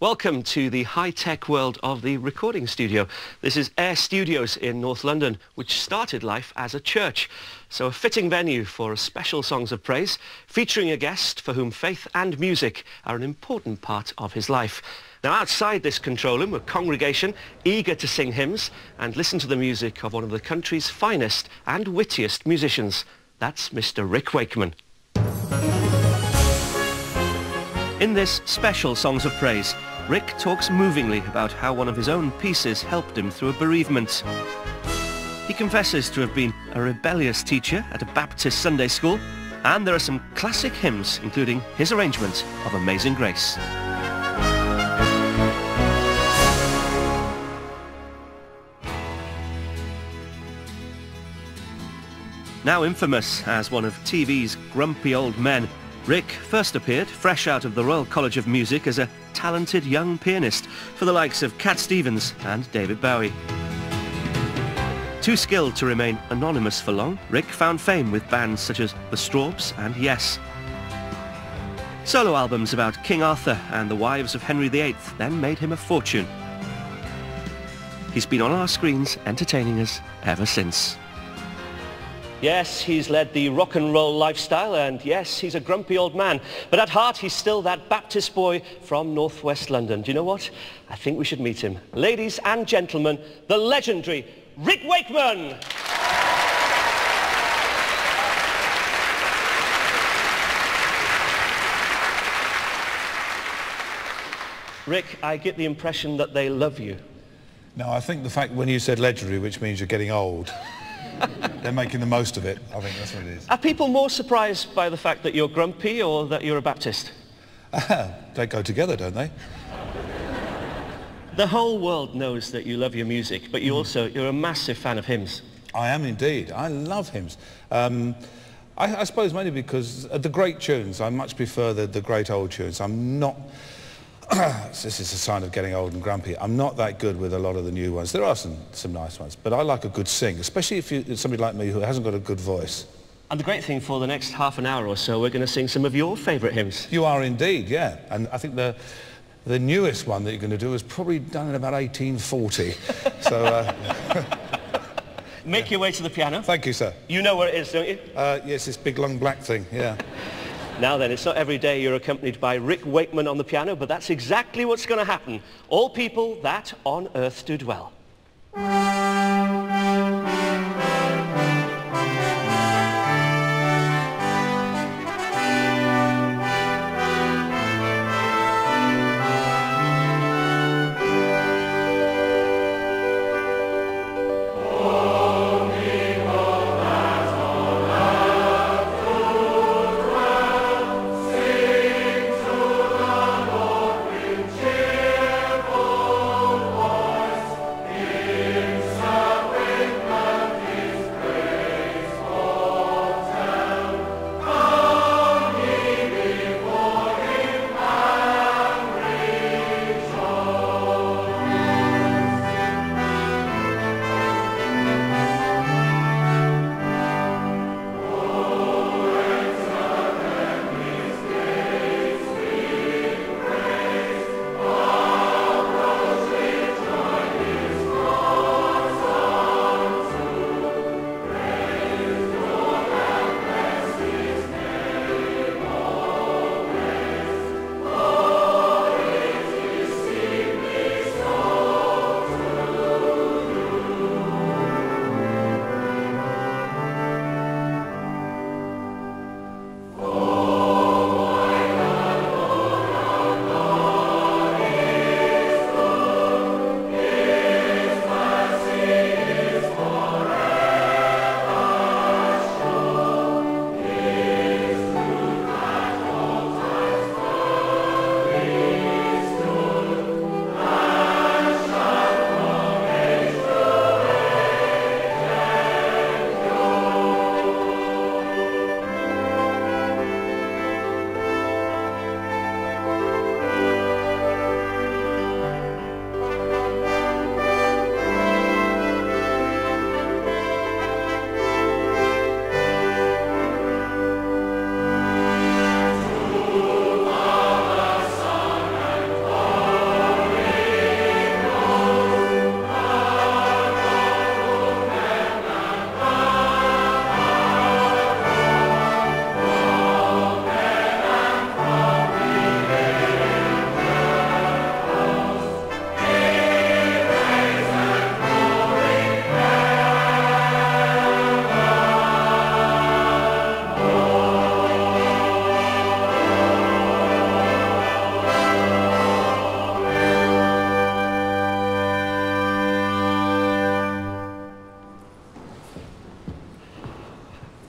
Welcome to the high-tech world of the recording studio. This is Air Studios in North London, which started life as a church. So a fitting venue for special songs of praise, featuring a guest for whom faith and music are an important part of his life. Now outside this control room, a congregation eager to sing hymns and listen to the music of one of the country's finest and wittiest musicians. That's Mr. Rick Wakeman. In this special Songs of Praise, Rick talks movingly about how one of his own pieces helped him through a bereavement. He confesses to have been a rebellious teacher at a Baptist Sunday school, and there are some classic hymns, including his arrangement of Amazing Grace. Now infamous as one of TV's grumpy old men, Rick first appeared fresh out of the Royal College of Music as a talented young pianist for the likes of Cat Stevens and David Bowie. Too skilled to remain anonymous for long, Rick found fame with bands such as The Strawbs and Yes. Solo albums about King Arthur and the wives of Henry VIII then made him a fortune. He's been on our screens entertaining us ever since. Yes, he's led the rock and roll lifestyle, and yes, he's a grumpy old man. But at heart, he's still that Baptist boy from northwest London. Do you know what? I think we should meet him. Ladies and gentlemen, the legendary Rick Wakeman! Rick, I get the impression that they love you. No, I think the fact when you said legendary, which means you're getting old, they're making the most of it. I think that's what it is. Are people more surprised by the fact that you're grumpy or that you're a Baptist? They go together, don't they? The whole world knows that you love your music, but you're a massive fan of hymns. I am indeed. I love hymns. I suppose mainly because the great tunes, I much prefer the great old tunes. I'm not... This is a sign of getting old and grumpy. I'm not that good with a lot of the new ones. There are some nice ones, but I like a good sing, especially if you're somebody like me who hasn't got a good voice. And the great thing, for the next half an hour or so, we're going to sing some of your favourite hymns. You are indeed, yeah. And I think the newest one that you're going to do is probably done in about 1840. So... Make your way to the piano. Thank you, sir. You know where it is, don't you? Yes, this big long black thing, yeah. Now then, it's not every day you're accompanied by Rick Wakeman on the piano, but that's exactly what's going to happen. All people that on earth do dwell. Inside.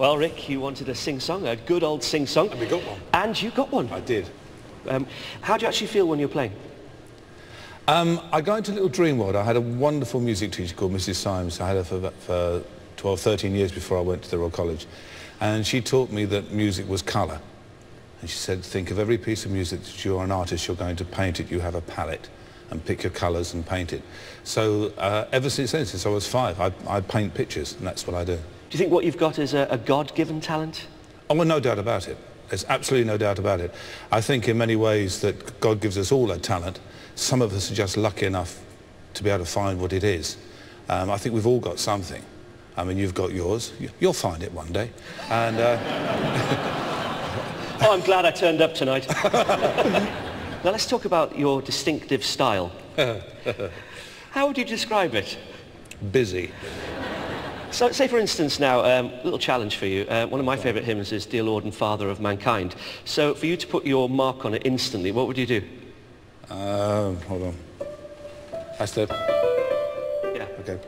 Well, Rick, you wanted a sing-song, a good old sing-song. And we got one. And you got one. I did. How do you actually feel when you're playing? I got into a little dream world. I had a wonderful music teacher called Mrs. Symes. I had her for 12, 13 years before I went to the Royal College. And she taught me that music was colour. And she said, think of every piece of music that you're an artist, you're going to paint it, you have a palette, and pick your colours and paint it. So ever since then, since I was 5, I paint pictures, and that's what I do. Do you think what you've got is a God-given talent? Oh, well, no doubt about it. There's absolutely no doubt about it. I think in many ways that God gives us all a talent. Some of us are just lucky enough to be able to find what it is. I think we've all got something. I mean, you've got yours. You'll find it one day. And, Oh, I'm glad I turned up tonight. Now let's talk about your distinctive style. How would you describe it? Busy. So, say for instance now, a little challenge for you. One of my favourite hymns is Dear Lord and Father of Mankind. So for you to put your mark on it instantly, what would you do? Hold on. That's the... Yeah. Okay.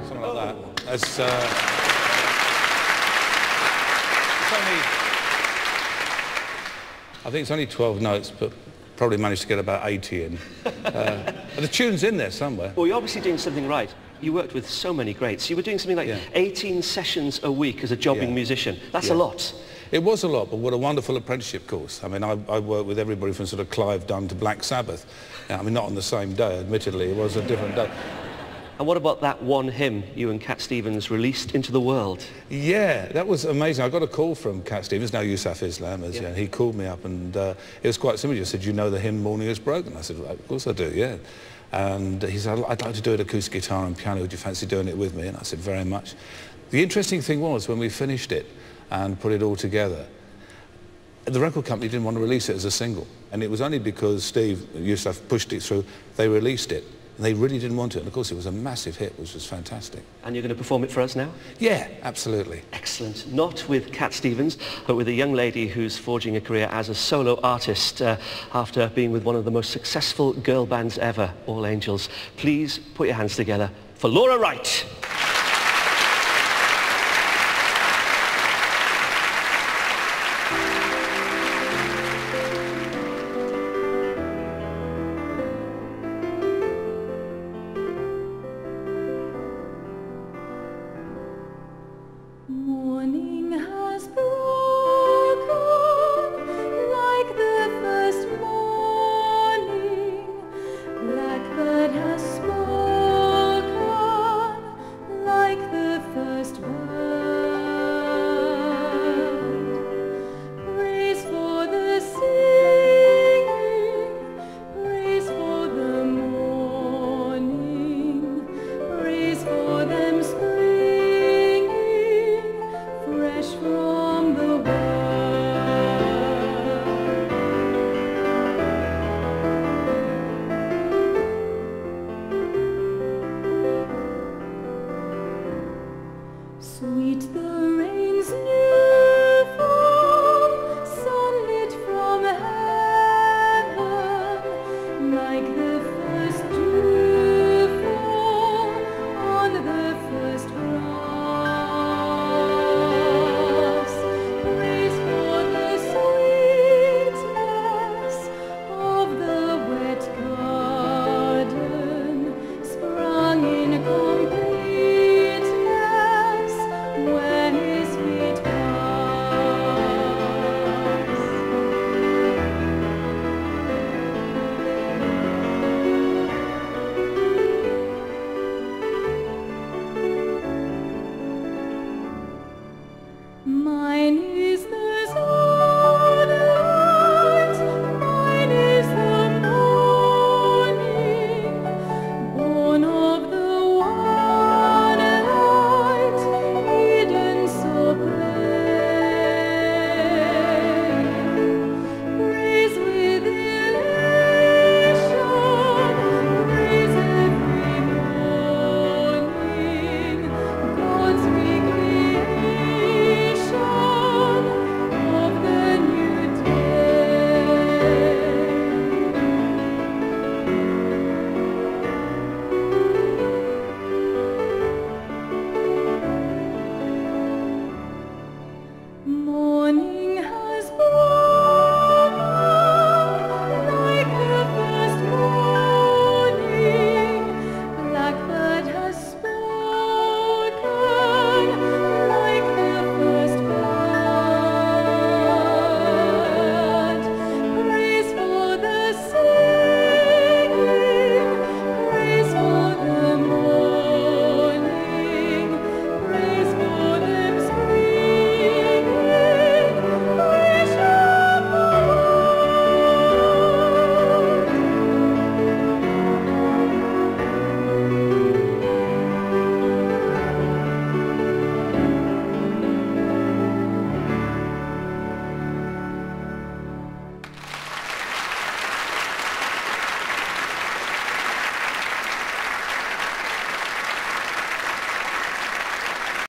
Something like that. That's, it's only... I think it's only 12 notes, but probably managed to get about 80 in. The tune's in there somewhere. Well, you're obviously doing something right. You worked with so many greats. You were doing something like 18 sessions a week as a jobbing musician. That's a lot. It was a lot, but what a wonderful apprenticeship course. I mean, I worked with everybody from sort of Clive Dunn to Black Sabbath. I mean, not on the same day, admittedly. It was a different day. And what about that one hymn you and Cat Stevens released into the world? Yeah, that was amazing. I got a call from Cat Stevens, now Yusuf Islam, and he called me up, and it was quite simple. He just said, you know the hymn Morning Is Broken? I said, well, of course I do, yeah. And he said, I'd like to do it acoustic guitar and piano. Would you fancy doing it with me? And I said, very much. The interesting thing was, when we finished it and put it all together, the record company didn't want to release it as a single. And it was only because Steve, Yusuf, pushed it through, they released it. And they really didn't want it. And of course, it was a massive hit, which was fantastic. And you're going to perform it for us now? Yeah, absolutely. Excellent. Not with Cat Stevens, but with a young lady who's forging a career as a solo artist after being with one of the most successful girl bands ever, All Angels. Please put your hands together for Laura Wright. Morning has broken like the first morning. Blackbird has spoken like the first word. Praise for the singing, praise for the morning, praise for them fresh from the sweet the rain's new fall, sunlit from heaven, like the first dew fall on the first grass. Praise for the sweetness of the wet garden, sprung in completeness when his feet pass. Mine is the sunlight, mine is the morning, born of the one light, Eden so plain. Praise with elation, praise every morning, God's recreation. More